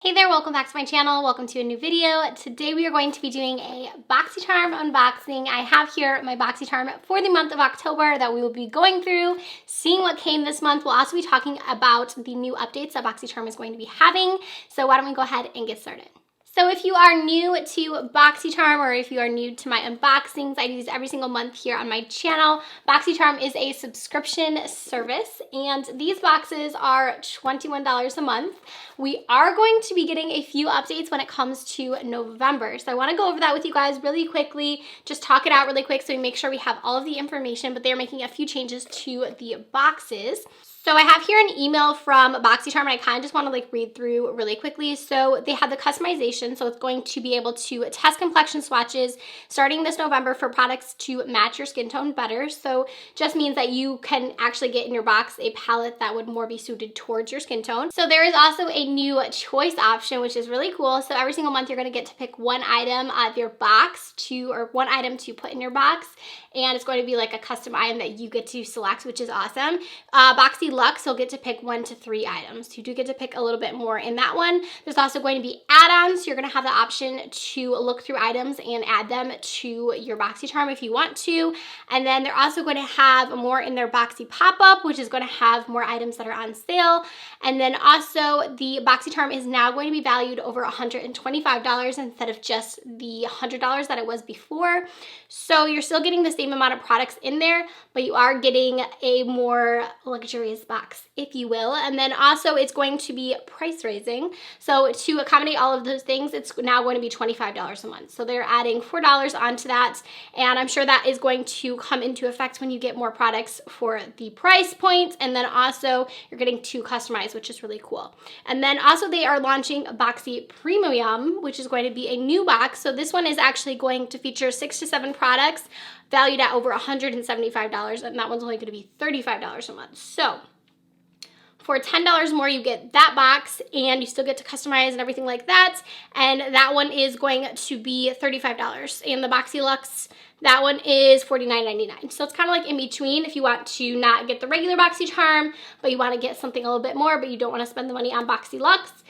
Hey there, welcome back to my channel. Welcome to a new video. Today we are going to be doing a BoxyCharm unboxing. I have here my BoxyCharm for the month of October that we will be going through, seeing what came this month. We'll also be talking about the new updates that BoxyCharm is going to be having. So why don't we go ahead and get started. So if you are new to BoxyCharm or if you are new to my unboxings, I do these every single month here on my channel. BoxyCharm is a subscription service and these boxes are $21 a month. We are going to be getting a few updates when it comes to November. So I want to go over that with you guys really quickly, just talk it out really quick so we make sure we have all of the information, but they're making a few changes to the boxes. So I have here an email from BoxyCharm and I kind of just want to read through really quickly. So they have the customization, so it's going to be able to test complexion swatches starting this November for products to match your skin tone better. So just means that you can actually get in your box a palette that would more be suited towards your skin tone. So there is also a new choice option, which is really cool. So every single month you're going to get to pick one item out of your box or one item to put in your box. And it's going to be like a custom item that you get to select, which is awesome. Boxy Luxe, you'll get to pick 1 to 3 items. You do get to pick a little bit more in that one. There's also going to be add-ons. You're going to have the option to look through items and add them to your BoxyCharm if you want to. And then they're also going to have more in their Boxy Pop-Up, which is going to have more items that are on sale. And then also the BoxyCharm is now going to be valued over $125 instead of just the $100 that it was before. So you're still getting the same amount of products in there, but you are getting a more luxurious box, if you will. And then also it's going to be price raising. So to accommodate all of those things, it's now going to be $25 a month. So they're adding $4 onto that. And I'm sure that is going to come into effect when you get more products for the price point. And then also you're getting to customize, which is really cool. And then also they are launching Boxy Premium, which is going to be a new box. So this one is actually going to feature 6 to 7 products valued at over $175, and that one's only going to be $35 a month. So for $10 more, you get that box, and you still get to customize and everything like that, and that one is going to be $35. And the Boxy Luxe, that one is $49.99. So it's kind of like in between if you want to not get the regular BoxyCharm, but you want to get something a little bit more, but you don't want to spend the money on Boxy Luxe,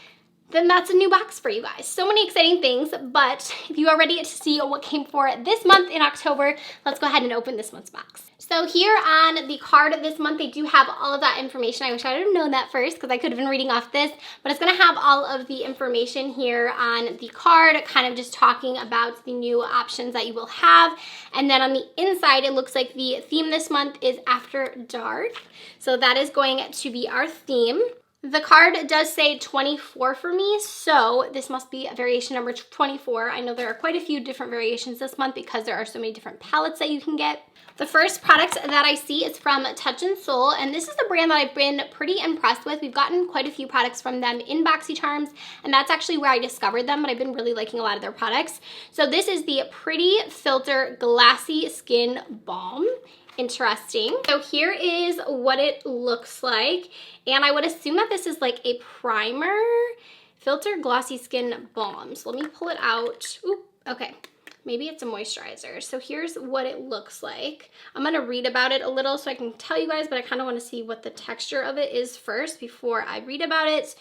then that's a new box for you guys. So many exciting things, but if you are ready to see what came for this month in October, let's go ahead and open this month's box. So here on the card this month, they do have all of that information. I wish I would have known that first because I could have been reading off this, but it's gonna have all of the information here on the card, kind of just talking about the new options that you will have. And then on the inside, it looks like the theme this month is After Dark. So that is going to be our theme. The card does say 24 for me, so this must be variation number 24. I know there are quite a few different variations this month because there are so many different palettes that you can get. The first product that I see is from Touch in Sol, and this is a brand that I've been pretty impressed with. We've gotten quite a few products from them in BoxyCharms, and that's actually where I discovered them, but I've been really liking a lot of their products. So this is the Pretty Filter Glassy Skin Balm. Interesting. So here is what it looks like, and I would assume that this is like a primer, Filter Glossy Skin Balm. So let me pull it out. Ooh, okay. Maybe it's a moisturizer. So here's what it looks like. I'm gonna read about it a little so I can tell you guys, but I kind of want to see what the texture of it is first before I read about it.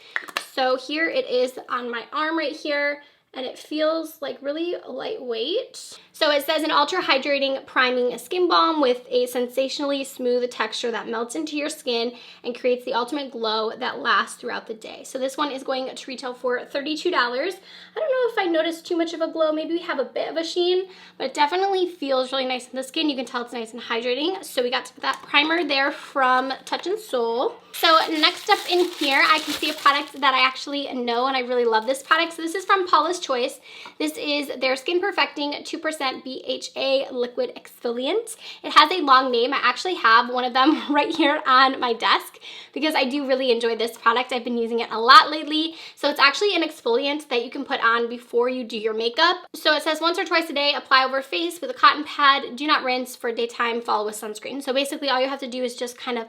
So here it is on my arm right here, and it feels like really lightweight. So it says an ultra hydrating priming skin balm with a sensationally smooth texture that melts into your skin and creates the ultimate glow that lasts throughout the day. So this one is going to retail for $32. I don't know if I noticed too much of a glow. Maybe we have a bit of a sheen, but it definitely feels really nice in the skin. You can tell it's nice and hydrating. So we got that primer there from Touch in Sol. So next up in here, I can see a product that I actually know, and I really love this product. So this is from Paula's Choice. This is their Skin Perfecting 2% BHA Liquid Exfoliant. It has a long name. I actually have one of them right here on my desk because I do really enjoy this product. I've been using it a lot lately. So it's actually an exfoliant that you can put on before you do your makeup. So it says once or twice a day, apply over face with a cotton pad. Do not rinse for daytime, follow with sunscreen. So basically all you have to do is just kind of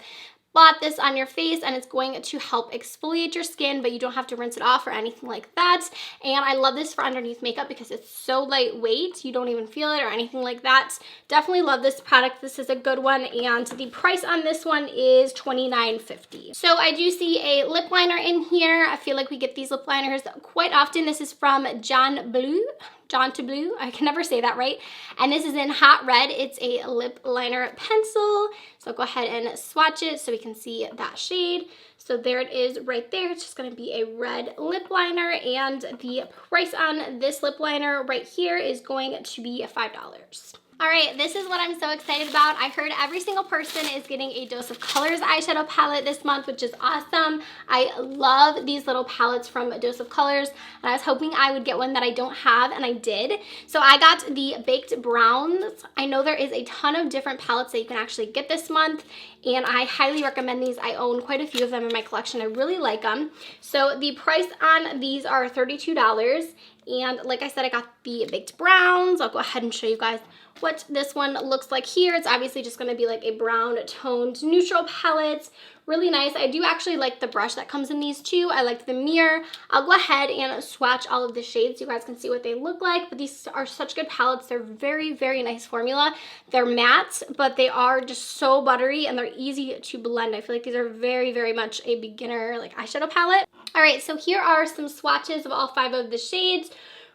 Blot this on your face and it's going to help exfoliate your skin, but you don't have to rinse it off or anything like that. And I love this for underneath makeup because it's so lightweight. You don't even feel it or anything like that. Definitely love this product. This is a good one, and the price on this one is $29.50. So I do see a lip liner in here. I feel like we get these lip liners quite often. This is from John to Blue, I can never say that right. And this is in Hot Red. It's a lip liner pencil. So I'll go ahead and swatch it so we can see that shade. So there it is right there. It's just gonna be a red lip liner, and the price on this lip liner right here is going to be $5. All right, this is what I'm so excited about. I heard every single person is getting a Dose of Colors eyeshadow palette this month, which is awesome. I love these little palettes from Dose of Colors, and I was hoping I would get one that I don't have, and I did. So I got the Baked Browns. I know there is a ton of different palettes that you can actually get this month, and I highly recommend these. I own quite a few of them in my collection. I really like them. So the price on these are $32. And like I said, I got the Baked Browns. I'll go ahead and show you guys what this one looks like here. It's obviously just going to be like a brown toned neutral palette. Really nice. I do actually like the brush that comes in these too. I like the mirror. I'll go ahead and swatch all of the shades so you guys can see what they look like. But these are such good palettes. They're very, very nice formula. They're matte, but they are just so buttery and they're easy to blend. I feel like these are very, very much a beginner like eyeshadow palette. All right, so here are some swatches of all 5 of the shades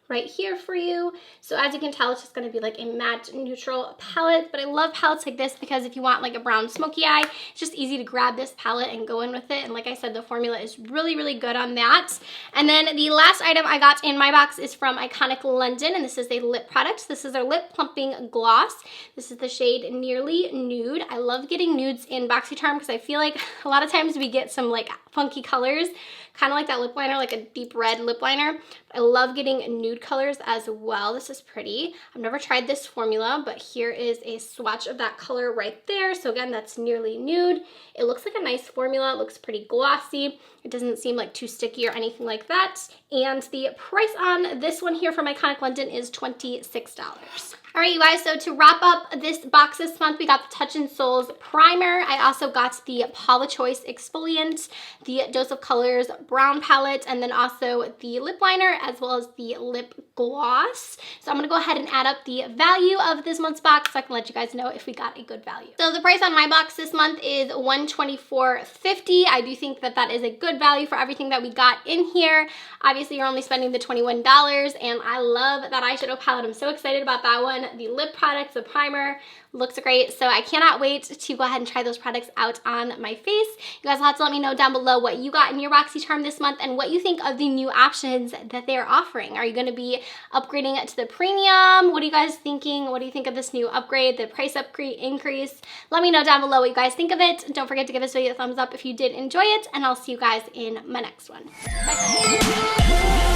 right here for you. So as you can tell, it's just going to be like a matte neutral palette, but I love palettes like this because if you want like a brown smoky eye, it's just easy to grab this palette and go in with it. And like I said, the formula is really, really good on that. And then the last item I got in my box is from Iconic London, and this is a lip product. This is their lip plumping gloss. This is the shade Nearly Nude. I love getting nudes in BoxyCharm because I feel like a lot of times we get some like funky colors, kind of like that lip liner, like a deep red lip liner. I love getting nude colors as well. This is pretty. I've never tried this formula, but here is a swatch of that color right there. So again, that's Nearly Nude. It looks like a nice formula. It looks pretty glossy. It doesn't seem like too sticky or anything like that. And the price on this one here from Iconic London is $26. All right, you guys, so to wrap up this box this month, we got the Touch in Souls primer. I also got the Paula Choice exfoliant, the Dose of Colors brown palette, and then also the lip liner as well as the lip gloss. So I'm gonna go ahead and add up the value of this month's box so I can let you guys know if we got a good value. So the price on my box this month is $124.50. I do think that that is a good value for everything that we got in here. Obviously, you're only spending the $21, and I love that eyeshadow palette. I'm so excited about that one. The lip products, the primer, looks great. So I cannot wait to go ahead and try those products out on my face. You guys will have to let me know down below what you got in your BoxyCharm this month and what you think of the new options that they're offering. Are you going to be upgrading to the premium? What are you guys thinking? What do you think of this new upgrade, the price increase? Let me know down below what you guys think of it. Don't forget to give this video a thumbs up if you did enjoy it, and I'll see you guys in my next one. Bye.